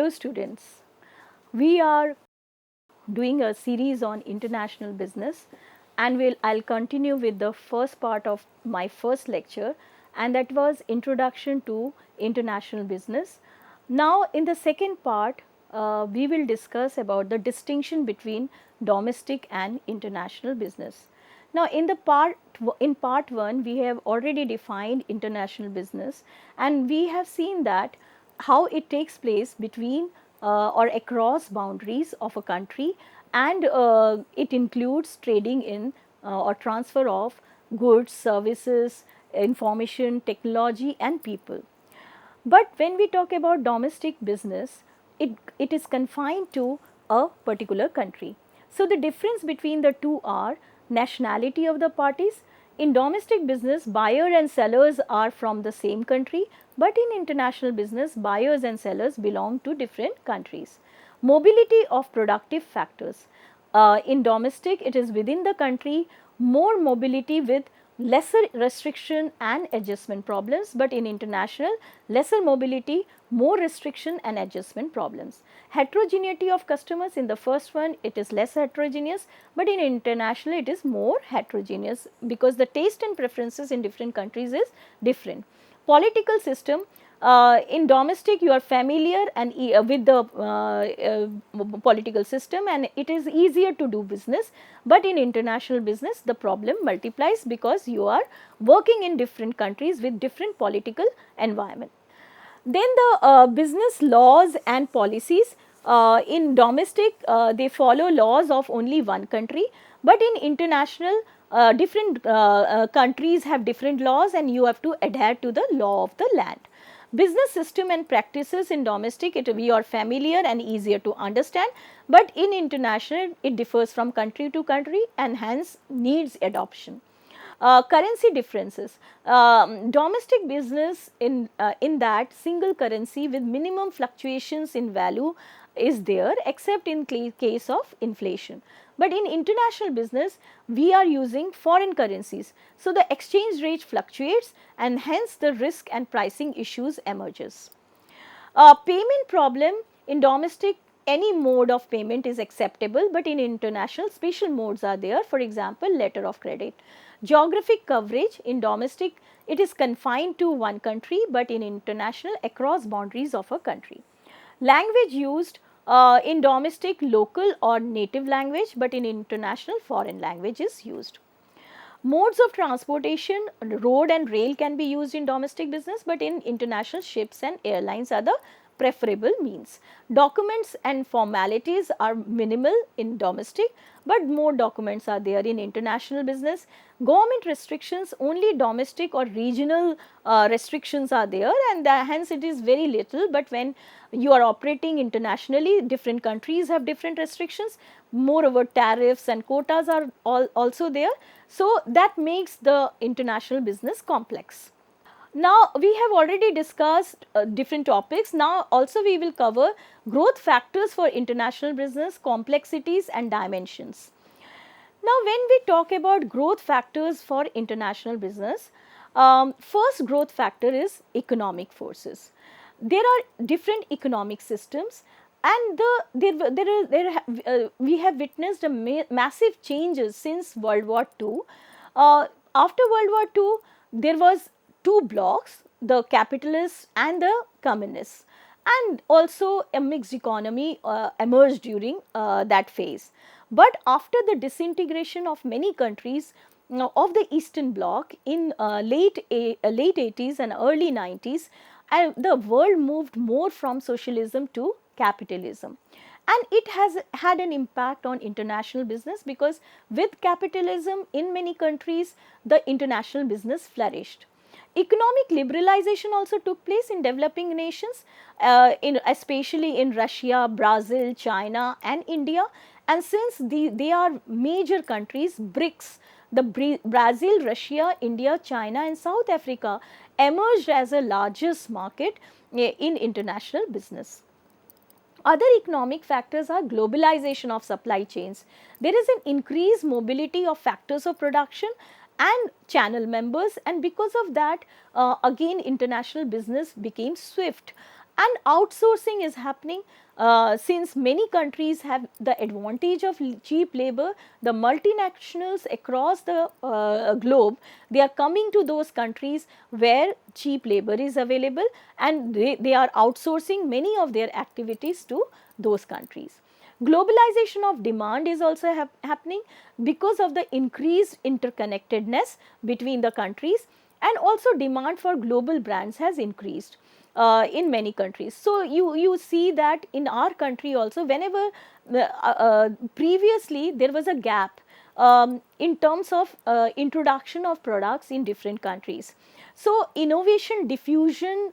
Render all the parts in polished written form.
Hello students, we are doing a series on international business and I'll continue with the first part of my first lecture, and that was introduction to international business. Now in the second part we will discuss about the distinction between domestic and international business. Now in part 1 we have already defined international business, and we have seen that how it takes place between or across boundaries of a country, and it includes trading in or transfer of goods, services, information, technology and people. But when we talk about domestic business, it is confined to a particular country. So the difference between the two are nationality of the parties. In domestic business, buyer and sellers are from the same country, but in international business, buyers and sellers belong to different countries. Mobility of productive factors. In domestic, it is within the country, more mobility with lesser restriction and adjustment problems, but in international, lesser mobility, more restriction and adjustment problems. Heterogeneity of customers, in the first one it is less heterogeneous, but in international it is more heterogeneous because the taste and preferences in different countries is different. Political system, in domestic you are familiar and with the political system, and it is easier to do business, but in international business the problem multiplies because you are working in different countries with different political environment. Then the business laws and policies, in domestic they follow laws of only one country, but in international different countries have different laws and you have to adhere to the law of the land. Business system and practices, in domestic we are familiar and easier to understand, but in international it differs from country to country and hence needs adoption. Currency differences. Domestic business, in that single currency with minimum fluctuations in value is there except in case of inflation. But in international business we are using foreign currencies. So, the exchange rate fluctuates and hence the risk and pricing issues emerges. Payment problem, in domestic any mode of payment is acceptable, but in international special modes are there, for example letter of credit. Geographic coverage, in domestic it is confined to one country, but in international across boundaries of a country. Language used, in domestic local or native language, but in international foreign language is used. Modes of transportation, road and rail can be used in domestic business, but in international ships and airlines are the preferable means. Documents and formalities are minimal in domestic, but more documents are there in international business. Government restrictions, only domestic or regional restrictions are there, and hence it is very little, but when you are operating internationally, different countries have different restrictions. Moreover, tariffs and quotas are also there. So, that makes the international business complex. Now, we have already discussed different topics. Now, also we will cover growth factors for international business, complexities and dimensions. Now, when we talk about growth factors for international business, first growth factor is economic forces. There are different economic systems, and we have witnessed a massive changes since World War II. After World War II, there was two blocks, the capitalists and the communists, and also a mixed economy emerged during that phase. But after the disintegration of many countries of the Eastern Bloc in late 80s and early 90s, the world moved more from socialism to capitalism. And it has had an impact on international business because with capitalism in many countries, the international business flourished. Economic liberalization also took place in developing nations, especially in Russia, Brazil, China and India. And since they are major countries, BRICS, the Brazil, Russia, India, China and South Africa emerged as the largest market in international business. Other economic factors are globalization of supply chains. There is an increased mobility of factors of production and channel members, and because of that again international business became swift, And outsourcing is happening since many countries have the advantage of cheap labor. The multinationals across the globe, they are coming to those countries where cheap labor is available, and they are outsourcing many of their activities to those countries. Globalization of demand is also happening because of the increased interconnectedness between the countries, and also demand for global brands has increased in many countries. So, you see that in our country also, whenever previously there was a gap in terms of introduction of products in different countries. So, innovation diffusion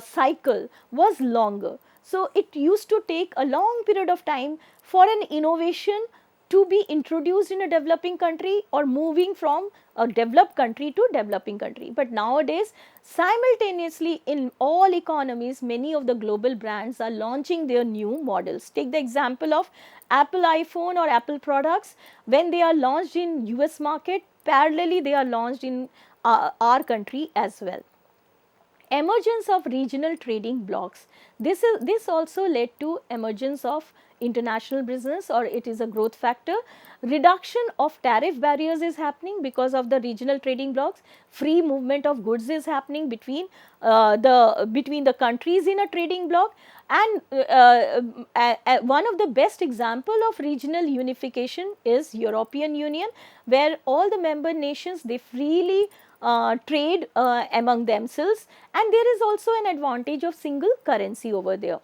cycle was longer. So, it used to take a long period of time for an innovation to be introduced in a developing country or moving from a developed country to developing country. But nowadays, simultaneously in all economies, many of the global brands are launching their new models. Take the example of Apple iPhone or Apple products. When they are launched in US market, parallelly they are launched in our country as well. Emergence of regional trading blocks. This also led to emergence of international business, or it is a growth factor. Reduction of tariff barriers is happening because of the regional trading blocks. Free movement of goods is happening between the countries in a trading block. And one of the best example of regional unification is European Union, where all the member nations, they freely trade among themselves, and there is also an advantage of single currency over there.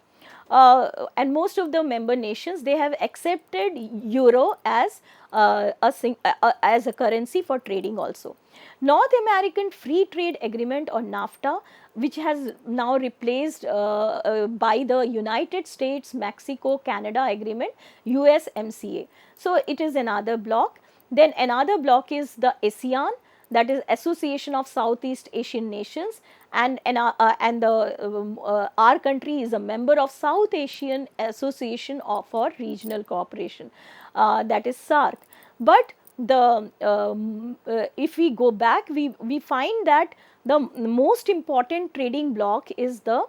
And most of the member nations, they have accepted euro as as a currency for trading also. North American Free Trade Agreement, or NAFTA, which has now replaced by the United States, Mexico, Canada agreement, USMCA. So, it is another block. Then another block is the ASEAN, that is Association of Southeast Asian Nations, and our country is a member of South Asian Association for Regional Cooperation, that is SAARC. But if we go back, we find that the most important trading bloc is the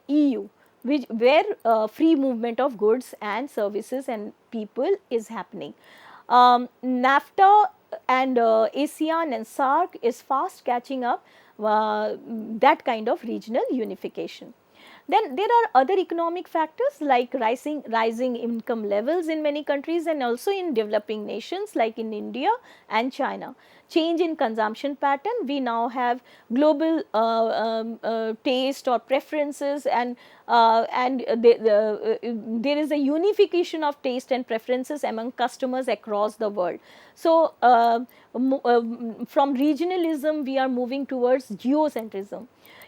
EU, where free movement of goods and services and people is happening. NAFTA and ASEAN and SAARC is fast catching up that kind of regional unification. Then there are other economic factors like rising income levels in many countries and also in developing nations like in India and China. Change in consumption pattern, we now have global taste or preferences, and there is a unification of taste and preferences among customers across the world. So, from regionalism we are moving towards geocentrism.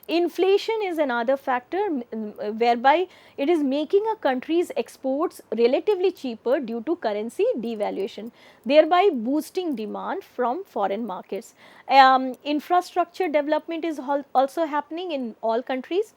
Inflation is another factor whereby it is making a country's exports relatively cheaper due to currency devaluation, thereby boosting demand from foreign markets. Infrastructure development is also happening in all countries,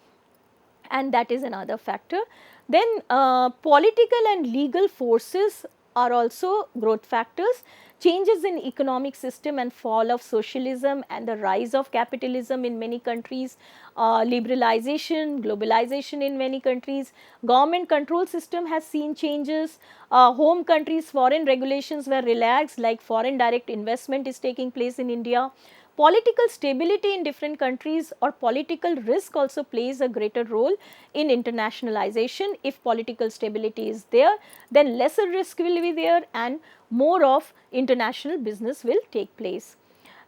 and that is another factor. Then political and legal forces are also growth factors. Changes in economic system and fall of socialism and the rise of capitalism in many countries, liberalization, globalization in many countries, government control system has seen changes, home countries foreign regulations were relaxed, like foreign direct investment is taking place in India. Political stability in different countries or political risk also plays a greater role in internationalization. If political stability is there, then lesser risk will be there and more of international business will take place.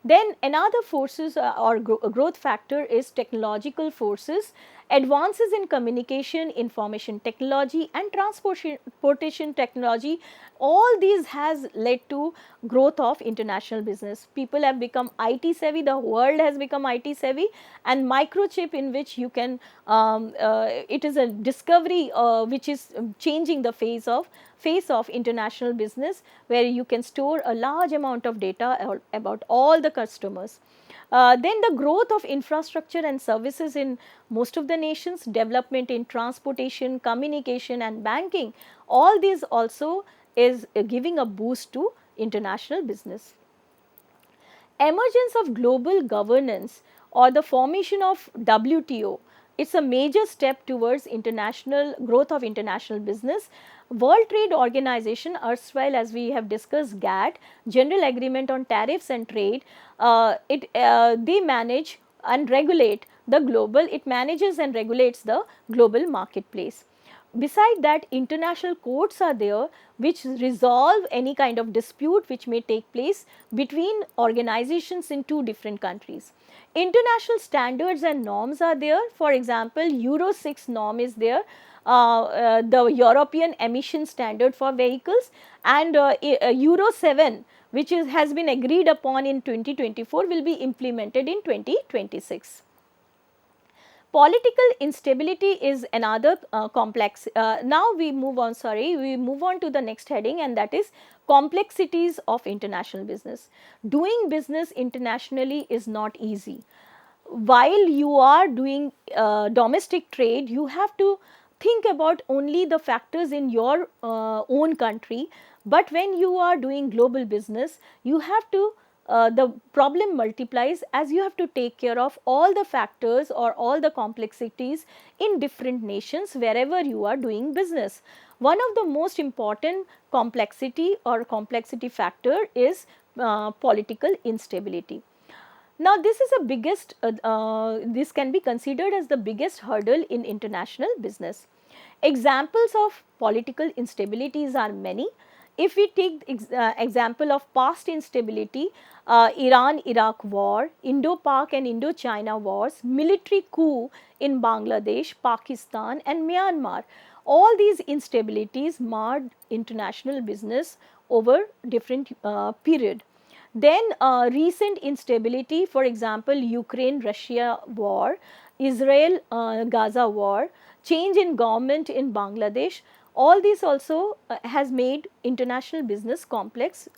Then another forces or growth factor is technological forces. Advances in communication, information technology and transportation technology, all these has led to growth of international business. People have become IT savvy, the world has become IT savvy, and microchip in which you can, it is a discovery which is changing the face of international business, where you can store a large amount of data about all the customers. Then the growth of infrastructure and services in most of the nations, development in transportation, communication and banking, all these also is giving a boost to international business. Emergence of global governance or the formation of WTO. it's a major step towards international growth of international business. World Trade Organization, erstwhile as we have discussed GATT, General Agreement on Tariffs and Trade, they manage and regulate the global, it manages and regulates the global marketplace. Beside that, international courts are there which resolve any kind of dispute which may take place between organizations in two different countries. International standards and norms are there. For example, Euro 6 norm is there, the European emission standard for vehicles, and Euro 7, which has been agreed upon in 2024, will be implemented in 2026. Political instability is another complex. Now we move on, we move on to the next heading, and that is complexities of international business. Doing business internationally is not easy. While you are doing domestic trade, you have to think about only the factors in your own country, but when you are doing global business, you have to the problem multiplies as you have to take care of all the factors or all the complexities in different nations wherever you are doing business. One of the most important complexity or complexity factor is political instability. Now, this is a this can be considered as the biggest hurdle in international business. Examples of political instabilities are many. If we take example of past instability, Iran-Iraq war, Indo-Pak and Indo-China wars, military coup in Bangladesh, Pakistan and Myanmar, all these instabilities marred international business over different period. Then recent instability, for example, Ukraine-Russia war, Israel-Gaza war, change in government in Bangladesh, all this also has made international business complex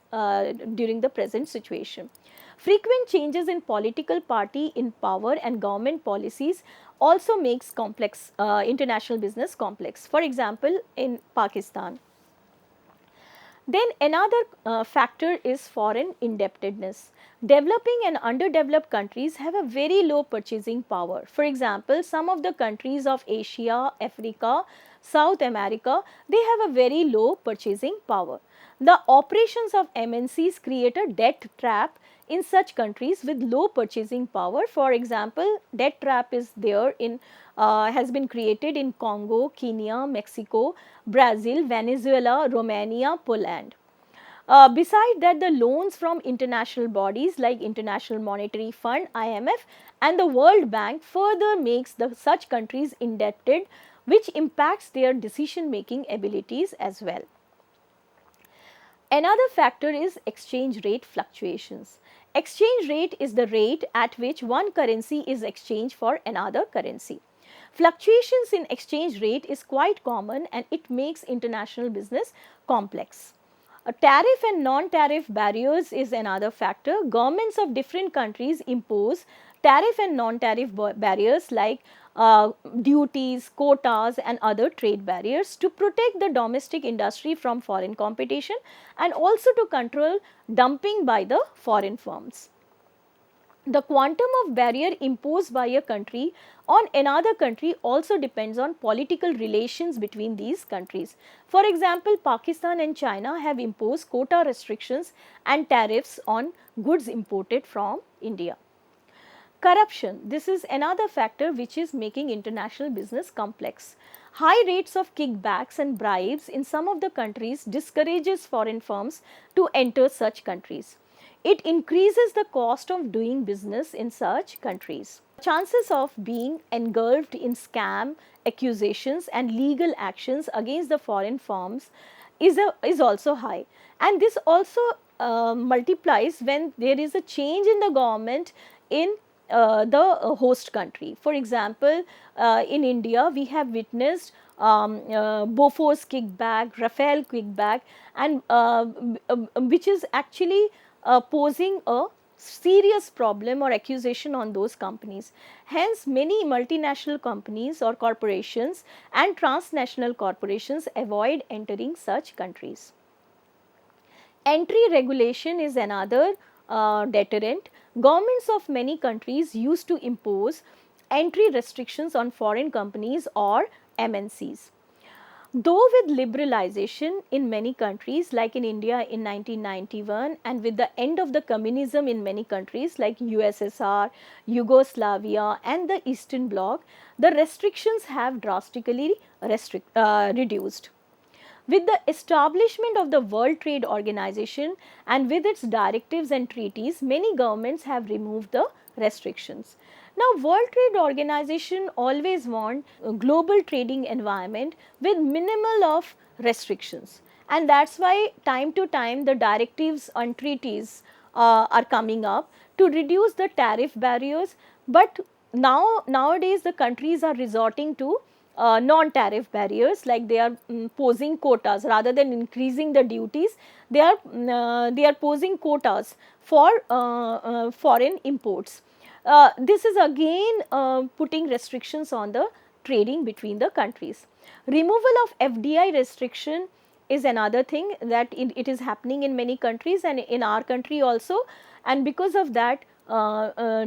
during the present situation. Frequent changes in political party in power and government policies also makes complex international business complex. For example, in Pakistan. Then another factor is foreign indebtedness. Developing and underdeveloped countries have a very low purchasing power. For example, some of the countries of Asia, Africa, South America, they have a very low purchasing power. The operations of MNCs create a debt trap in such countries with low purchasing power. For example, debt trap is there in has been created in Congo, Kenya, Mexico, Brazil, Venezuela, Romania, Poland. Beside that, the loans from international bodies like International Monetary Fund, IMF, and the World Bank further makes such countries indebted, which impacts their decision making abilities as well. Another factor is exchange rate fluctuations. Exchange rate is the rate at which one currency is exchanged for another currency. Fluctuations in exchange rate is quite common and it makes international business complex. Tariff and non-tariff barriers is another factor. Governments of different countries impose tariff and non-tariff barriers like duties, quotas and other trade barriers to protect the domestic industry from foreign competition and also to control dumping by the foreign firms. The quantum of barrier imposed by a country on another country also depends on political relations between these countries. For example, Pakistan and China have imposed quota restrictions and tariffs on goods imported from India. Corruption, this is another factor which is making international business complex. High rates of kickbacks and bribes in some of the countries discourages foreign firms to enter such countries. It increases the cost of doing business in such countries. Chances of being engulfed in scam, accusations and legal actions against the foreign firms is also high. And this also multiplies when there is a change in the government in the host country. For example, in India, we have witnessed Bofors kickback, Rafale kickback, and which is actually posing a serious problem or accusation on those companies. Hence, many multinational companies or corporations and transnational corporations avoid entering such countries. Entry regulation is another deterrent. Governments of many countries used to impose entry restrictions on foreign companies or MNCs. Though with liberalization in many countries like in India in 1991 and with the end of the communism in many countries like USSR, Yugoslavia and the Eastern Bloc, the restrictions have drastically reduced. With the establishment of the World Trade Organization and with its directives and treaties, many governments have removed the restrictions. Now, World Trade Organization always want a global trading environment with minimal of restrictions, and that's why time to time the directives and treaties are coming up to reduce the tariff barriers. But nowadays the countries are resorting to non-tariff barriers, like they are posing quotas rather than increasing the duties. They are posing quotas for foreign imports. This is again putting restrictions on the trading between the countries. Removal of FDI restriction is another thing that it is happening in many countries and in our country also, and because of that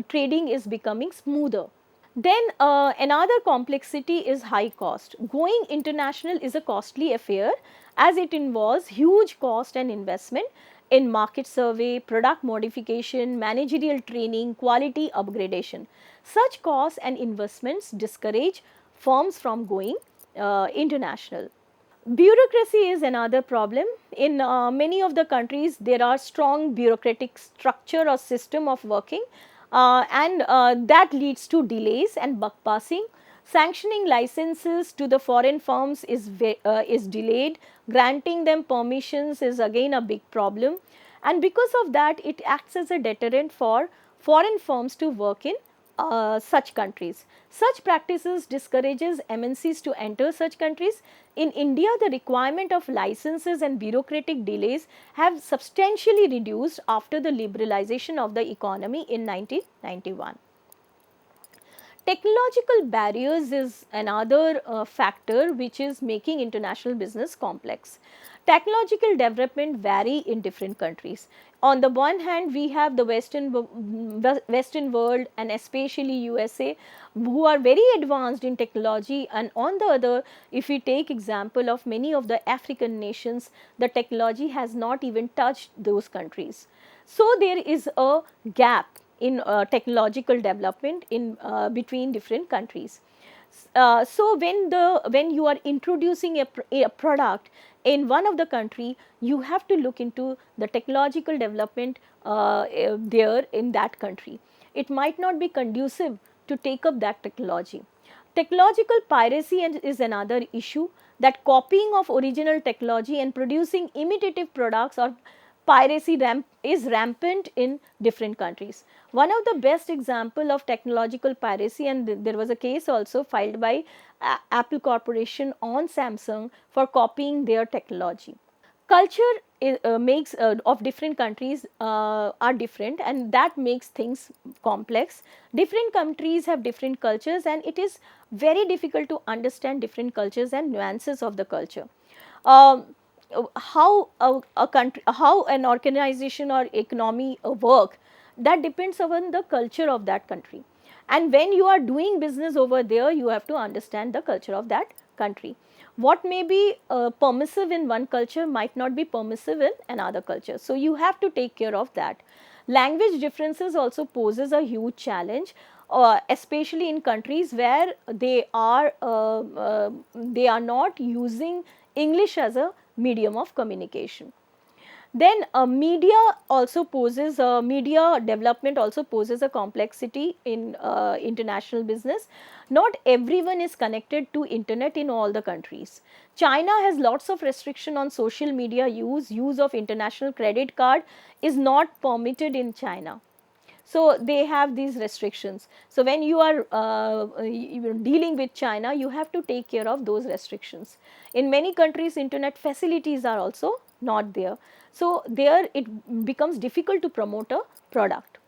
trading is becoming smoother. Then another complexity is high cost. Going international is a costly affair as it involves huge cost and investment in market survey, product modification, managerial training, quality upgradation. Such costs and investments discourage firms from going international. Bureaucracy is another problem. In many of the countries, there are strong bureaucratic structure or system of working, and that leads to delays and buck passing. Sanctioning licenses to the foreign firms is delayed. Granting them permissions is again a big problem, and because of that, it acts as a deterrent for foreign firms to work in such countries. Such practices discourages MNCs to enter such countries. In India, the requirement of licenses and bureaucratic delays have substantially reduced after the liberalization of the economy in 1991. Technological barriers is another factor which is making international business complex. Technological development vary in different countries. On the one hand, we have the Western world and especially USA who are very advanced in technology, and on the other, if we take example of many of the African nations, the technology has not even touched those countries. So, there is a gap in technological development in between different countries. So, when you are introducing a product in one of the country, you have to look into the technological development there in that country. It might not be conducive to take up that technology. Technological piracy is another issue, that copying of original technology and producing imitative products or piracy is rampant in different countries. One of the best example of technological piracy, and there was a case also filed by Apple Corporation on Samsung for copying their technology. Culture makes of different countries are different, and that makes things complex. Different countries have different cultures, and it is very difficult to understand different cultures and nuances of the culture. Um, how a country, how an organization or economy work, that depends on the culture of that country, and when you are doing business over there, you have to understand the culture of that country. What may be permissive in one culture might not be permissive in another culture, so you have to take care of that. Language differences also poses a huge challenge, especially in countries where they are not using English as a medium of communication. Then media development also poses a complexity in international business. Not everyone is connected to internet in all the countries. China has lots of restriction on social media use of international credit card is not permitted in China. So, they have these restrictions. So, when you are dealing with China, you have to take care of those restrictions. In many countries, internet facilities are also not there. So, there it becomes difficult to promote a product.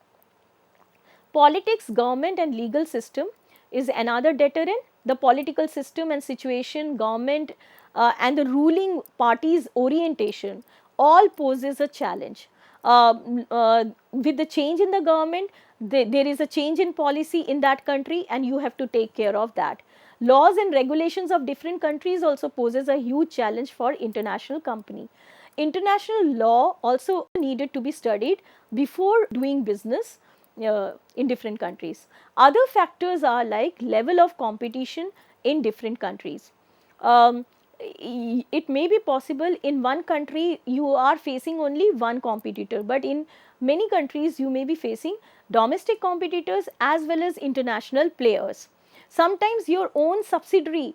Politics, government and legal system is another deterrent. The political system and situation, government and the ruling party's orientation all poses a challenge. With the change in the government, there is a change in policy in that country and you have to take care of that. Laws and regulations of different countries also poses a huge challenge for international company. International law also needed to be studied before doing business in different countries. Other factors are like level of competition in different countries. Um, it may be possible in one country you are facing only one competitor, but in many countries you may be facing domestic competitors as well as international players. Sometimes your own subsidiary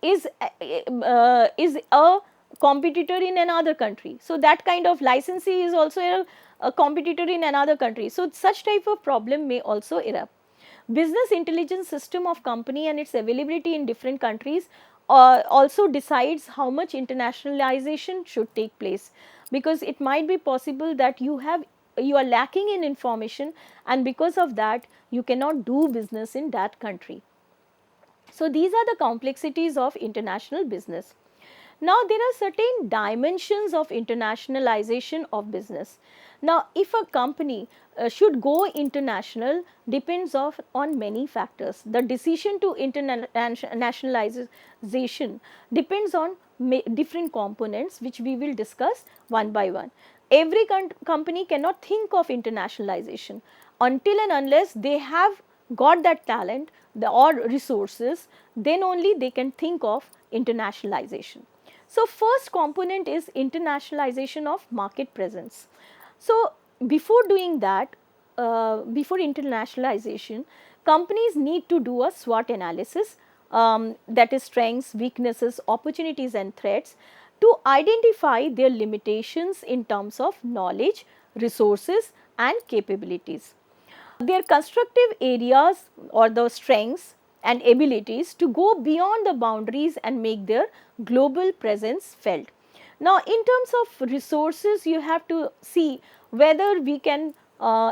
is a competitor in another country. So that kind of licensee is also a competitor in another country. So such type of problem may also erupt. Business intelligence system of company and its availability in different countries also decides how much internationalization should take place, because it might be possible that you are lacking in information and because of that you cannot do business in that country. So these are the complexities of international business. Now there are certain dimensions of internationalization of business. Now if a company should go international depends on many factors. The decision to internationalization depends on different components which we will discuss one by one. Every company cannot think of internationalization until and unless they have got that talent or resources, then only they can think of internationalization. So first component is internationalization of market presence. So before doing that, before internationalization, companies need to do a SWOT analysis, that is strengths, weaknesses, opportunities and threats, to identify their limitations in terms of knowledge, resources and capabilities. Their constructive areas or the strengths and abilities to go beyond the boundaries and make their global presence felt. Now in terms of resources, you have to see whether we can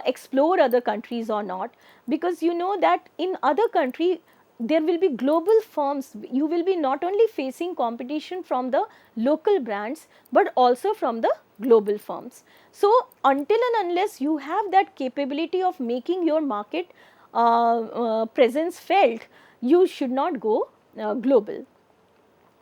explore other countries or not, because you know that in other country there will be global firms. You will be not only facing competition from the local brands but also from the global firms. So until and unless you have that capability of making your market presence felt, you should not go global.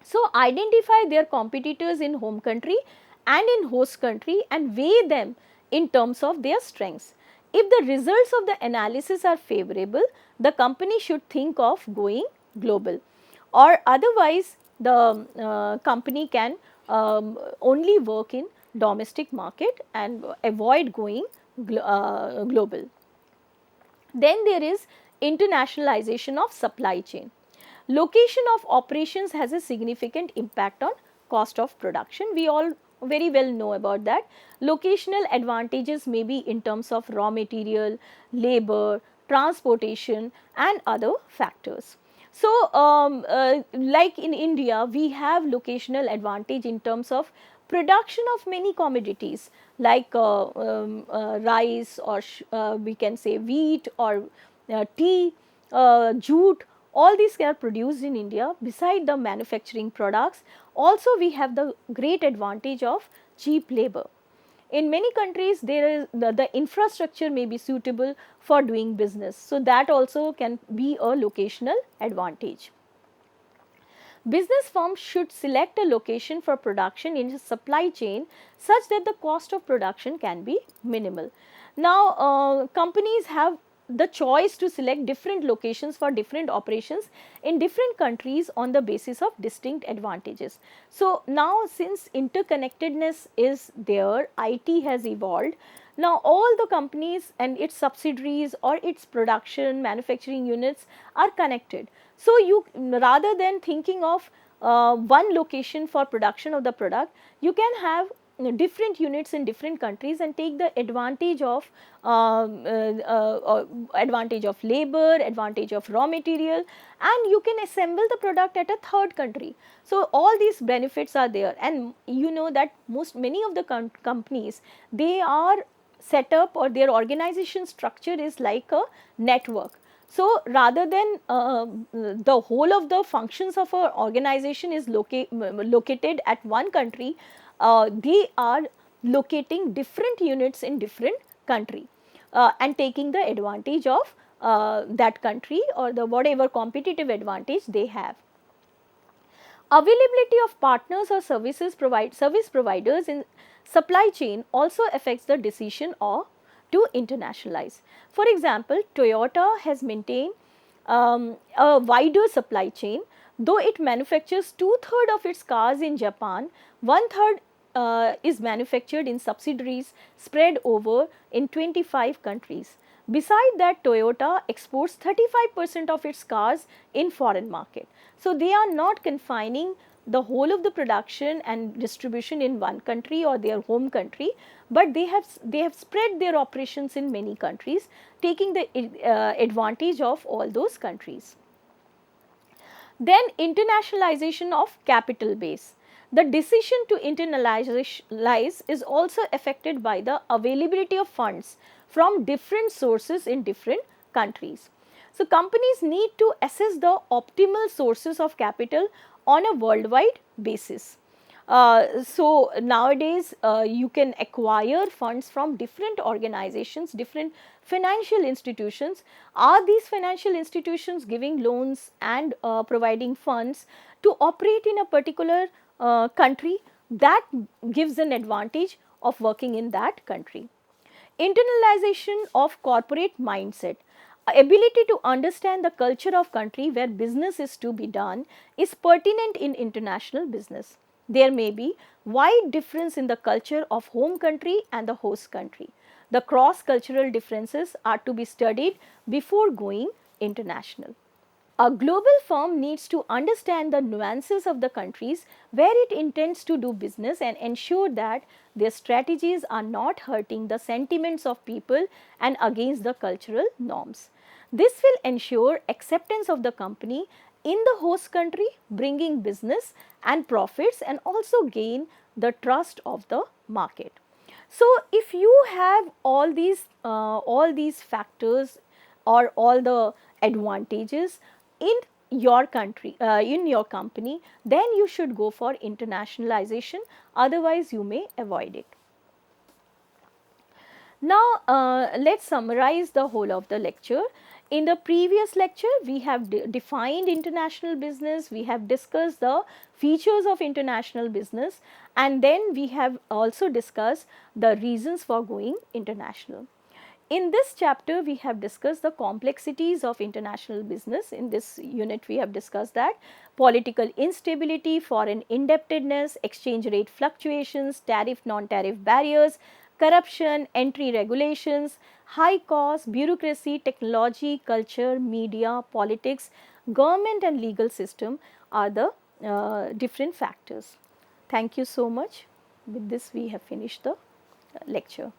So identify their competitors in home country and in host country and weigh them in terms of their strengths. If the results of the analysis are favorable, the company should think of going global, or otherwise the company can only work in domestic market and avoid going global. Then there is internationalization of supply chain. Location of operations has a significant impact on cost of production. We all very well know about that. Locational advantages may be in terms of raw material, labor, transportation and other factors. So like in India, we have locational advantage in terms of production of many commodities like rice, or we can say wheat, or tea, jute. All these are produced in India. Beside the manufacturing products, also we have the great advantage of cheap labor. In many countries, there is the infrastructure may be suitable for doing business. So that also can be a locational advantage. Business firms should select a location for production in a supply chain such that the cost of production can be minimal. Now, companies have the choice to select different locations for different operations in different countries on the basis of distinct advantages. So now since interconnectedness is there, IT has evolved. Now all the companies and its subsidiaries or its production manufacturing units are connected. So you, rather than thinking of one location for production of the product, you can have different units in different countries and take the advantage of labor, advantage of raw material, and you can assemble the product at a third country. So all these benefits are there, and you know that many of the companies, they are set up, or their organization structure is like a network. So rather than the whole of the functions of an organization is located at one country, they are locating different units in different country. and taking the advantage of that country or the whatever competitive advantage they have. Availability of partners or service providers in supply chain also affects the decision or to internationalize. For example, Toyota has maintained a wider supply chain, though it manufactures 2/3 of its cars in Japan, 1/3 is manufactured in subsidiaries spread over in 25 countries. Beside that, Toyota exports 35% of its cars in foreign market. So, they are not confining the whole of the production and distribution in one country or their home country, but they have spread their operations in many countries, taking the advantage of all those countries. Then internationalization of capital base. The decision to internalize is also affected by the availability of funds from different sources in different countries. So, companies need to assess the optimal sources of capital on a worldwide basis. So, nowadays you can acquire funds from different organizations, different financial institutions. Are these financial institutions giving loans and providing funds to operate in a particular country? That gives an advantage of working in that country. Internalization of corporate mindset. Ability to understand the culture of country where business is to be done is pertinent in international business. There may be wide difference in the culture of home country and the host country. The cross cultural differences are to be studied before going international. A global firm needs to understand the nuances of the countries where it intends to do business and ensure that their strategies are not hurting the sentiments of people and against the cultural norms. This will ensure acceptance of the company in the host country, bringing business and profits, and also gain the trust of the market. So, if you have all these factors or all the advantages in your country, in your company, then you should go for internationalization, otherwise you may avoid it. Now, let us summarize the whole of the lecture. In the previous lecture, we have defined international business, we have discussed the features of international business, and then we have also discussed the reasons for going international. In this chapter, we have discussed the complexities of international business. In this unit, we have discussed that political instability, foreign indebtedness, exchange rate fluctuations, tariff, non-tariff barriers, corruption, entry regulations, high cost, bureaucracy, technology, culture, media, politics, government and legal system are the different factors. Thank you so much. With this, we have finished the lecture.